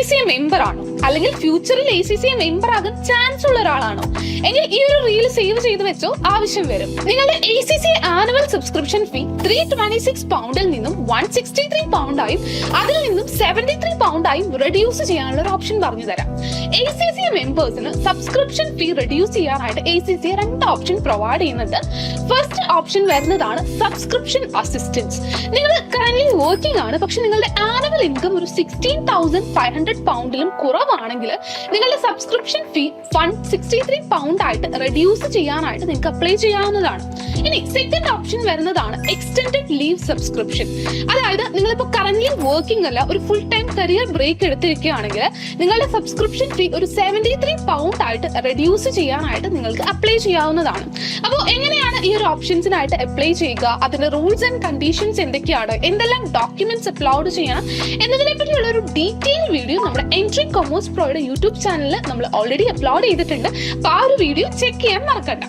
ACCA member ആണോ അല്ലെങ്കിൽ ഫ്യൂച്ചറിൽ ACCA മെമ്പർ ആകാൻ ചാൻസ് ഉള്ള ഒരാളാണോ എങ്കിൽ ഈ ഒരു റീൽ സേവ് ചെയ്ത് വെച്ചോ, ആവശ്യം വരും. നിങ്ങളുടെ ACCA ആനുവൽ സബ്സ്ക്രിപ്ഷൻ ഫീ £326 നിന്നും £163 അതിൽ നിന്നും £73 റെഡ്യൂസ് ചെയ്യാനുള്ള ഒരു ഓപ്ഷൻ പറഞ്ഞു തരാം. ACCA മെമ്പേഴ്സിന് സബ്സ്ക്രിപ്ഷൻ ഫീ റെഡ്യൂസ് ചെയ്യാനായിട്ട് ACCA 2 ഓപ്ഷൻ പ്രൊവൈഡ് ചെയ്യുന്നുണ്ട്. ഫസ്റ്റ് ഓപ്ഷൻ വരുന്നതാണ് സബ്സ്ക്രിപ്ഷൻ അസിസ്റ്റൻസ്. നിങ്ങൾ കറന്റ് വർക്കിംഗ് ആണ്, പക്ഷെ നിങ്ങളുടെ ആനുവൽ ഇൻകം ഒരു £16,500 കുറവാണെങ്കിൽ നിങ്ങളുടെ സബ്സ്ക്രിപ്ഷൻ ഫീ £163 ആയിട്ട് റെഡ്യൂസ് ചെയ്യാനായിട്ട് നിങ്ങൾക്ക് അപ്ലൈ ചെയ്യാവുന്നതാണ്. ഇനി സെക്കൻഡ് ഓപ്ഷൻ വരുന്നതാണ് എക്സ്റ്റെൻഡഡ് ലീവ് സബ്സ്ക്രിപ്ഷൻ. അതായത് നിങ്ങളിപ്പോൾ കറന്റ് വർക്കിംഗ് അല്ല, ഒരു ഫുൾ ടൈം കരിയർ ബ്രേക്ക് എടുത്തിരിക്കുകയാണെങ്കിൽ നിങ്ങളുടെ സബ്സ്ക്രിപ്ഷൻ ഫീ ഒരു £73 ആയിട്ട് റെഡ്യൂസ് ചെയ്യാനായിട്ട് നിങ്ങൾക്ക് അപ്ലൈ ചെയ്യാവുന്നതാണ്. അപ്പോൾ എങ്ങനെയാണ് ഈ ഒരു ഓപ്ഷൻസിനായിട്ട് അപ്ലൈ ചെയ്യുക, അതിന്റെ റൂൾസ് ആൻഡ് കണ്ടീഷൻസ് എന്തൊക്കെയാണ്, എന്തെല്ലാം ഡോക്യുമെന്റ്സ് അപ്ലോഡ് ചെയ്യണം എന്നതിനെ പറ്റിയുള്ള ഒരു ഡീറ്റെയിൽ വീഡിയോ നമ്മുടെ എൻട്രി കൊമേഴ്സ് പ്രോയുടെ യൂട്യൂബ് ചാനലിൽ നമ്മൾ ഓൾറെഡി അപ്ലോഡ് ചെയ്തിട്ടുണ്ട്. അപ്പോൾ ആ ഒരു വീഡിയോ ചെക്ക് ചെയ്യാൻ മറക്കണ്ട.